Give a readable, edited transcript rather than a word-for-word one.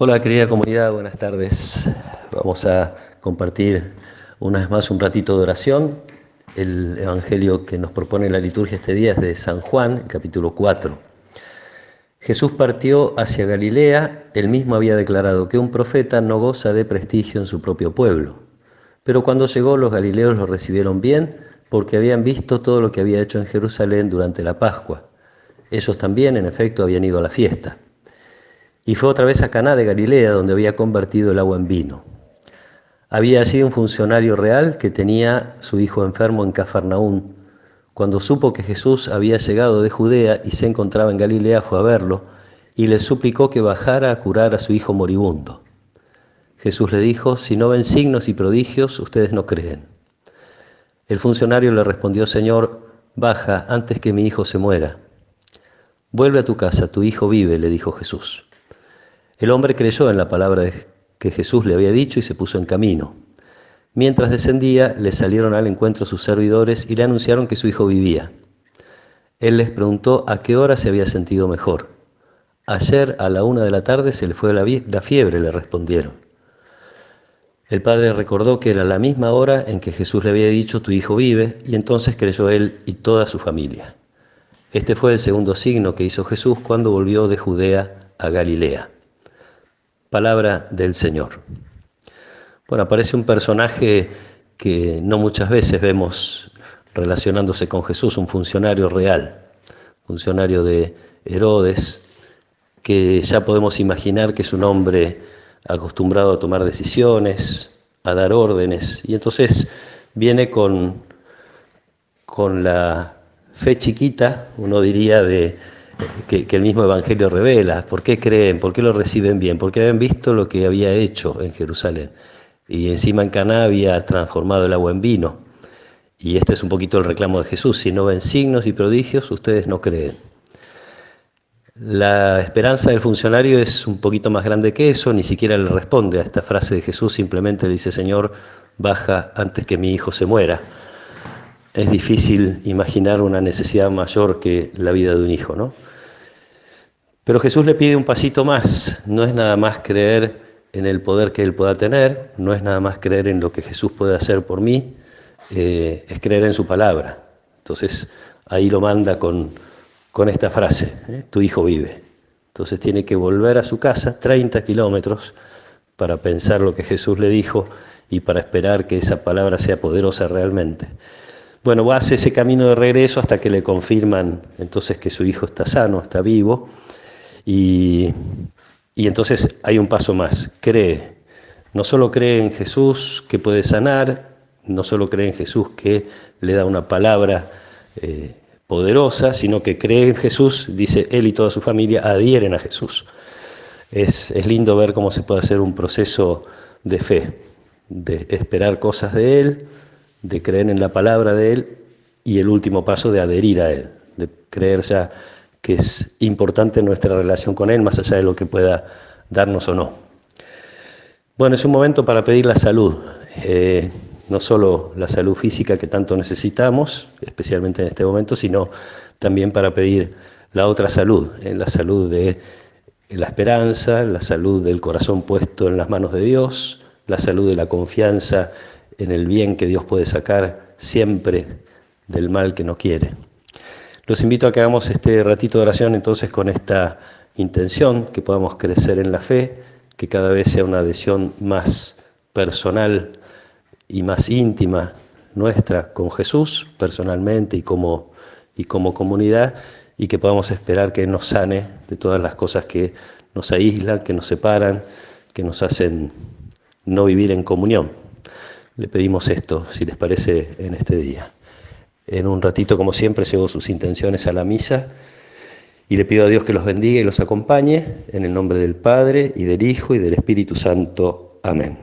Hola querida comunidad, buenas tardes. Vamos a compartir una vez más un ratito de oración. El evangelio que nos propone la liturgia este día es de San Juan, capítulo 4. Jesús partió hacia Galilea. Él mismo había declarado que un profeta no goza de prestigio en su propio pueblo. Pero cuando llegó, los galileos lo recibieron bien porque habían visto todo lo que había hecho en Jerusalén durante la Pascua. Ellos también, en efecto, habían ido a la fiesta. Y fue otra vez a Caná de Galilea, donde había convertido el agua en vino. Había allí un funcionario real que tenía su hijo enfermo en Cafarnaún. Cuando supo que Jesús había llegado de Judea y se encontraba en Galilea, fue a verlo y le suplicó que bajara a curar a su hijo moribundo. Jesús le dijo: si no ven signos y prodigios, ustedes no creen. El funcionario le respondió: Señor, baja antes que mi hijo se muera. Vuelve a tu casa, tu hijo vive, le dijo Jesús. El hombre creyó en la palabra que Jesús le había dicho y se puso en camino. Mientras descendía, le salieron al encuentro sus servidores y le anunciaron que su hijo vivía. Él les preguntó a qué hora se había sentido mejor. Ayer a la 1 de la tarde se le fue la fiebre, le respondieron. El padre recordó que era la misma hora en que Jesús le había dicho: tu hijo vive, y entonces creyó él y toda su familia. Este fue el segundo signo que hizo Jesús cuando volvió de Judea a Galilea. Palabra del Señor. Bueno, aparece un personaje que no muchas veces vemos relacionándose con Jesús, un funcionario real, funcionario de Herodes, que ya podemos imaginar que es un hombre acostumbrado a tomar decisiones, a dar órdenes, y entonces viene con la fe chiquita, uno diría, que el mismo Evangelio revela. ¿Por qué creen? ¿Por qué lo reciben bien? Porque habían visto lo que había hecho en Jerusalén. Y encima en Caná había transformado el agua en vino. Y este es un poquito el reclamo de Jesús: si no ven signos y prodigios, ustedes no creen. La esperanza del funcionario es un poquito más grande que eso, ni siquiera le responde a esta frase de Jesús, simplemente le dice: Señor, baja antes que mi hijo se muera. Es difícil imaginar una necesidad mayor que la vida de un hijo, ¿no? Pero Jesús le pide un pasito más. No es nada más creer en el poder que él pueda tener, no es nada más creer en lo que Jesús puede hacer por mí, es creer en su palabra. Entonces ahí lo manda con esta frase: tu hijo vive. Entonces tiene que volver a su casa 30 kilómetros para pensar lo que Jesús le dijo y para esperar que esa palabra sea poderosa realmente. Bueno, hace ese camino de regreso hasta que le confirman entonces que su hijo está sano, está vivo, y entonces hay un paso más: cree. No solo cree en Jesús que puede sanar, no solo cree en Jesús que le da una palabra poderosa, sino que cree en Jesús, dice él y toda su familia adhieren a Jesús. Es lindo ver cómo se puede hacer un proceso de fe, de esperar cosas de él, de creer en la palabra de él, y el último paso de adherir a él, de creer ya que es importante nuestra relación con él, más allá de lo que pueda darnos o no. Bueno, es un momento para pedir la salud, no solo la salud física que tanto necesitamos, especialmente en este momento, sino también para pedir la otra salud, la salud de la esperanza, la salud del corazón puesto en las manos de Dios, la salud de la confianza en el bien que Dios puede sacar siempre del mal que no quiere. Los invito a que hagamos este ratito de oración entonces con esta intención, que podamos crecer en la fe, que cada vez sea una adhesión más personal y más íntima nuestra con Jesús, personalmente y como comunidad, y que podamos esperar que Él nos sane de todas las cosas que nos aíslan, que nos separan, que nos hacen no vivir en comunión. Le pedimos esto, si les parece, en este día. En un ratito, como siempre, llevo sus intenciones a la misa y le pido a Dios que los bendiga y los acompañe, en el nombre del Padre, y del Hijo, y del Espíritu Santo. Amén.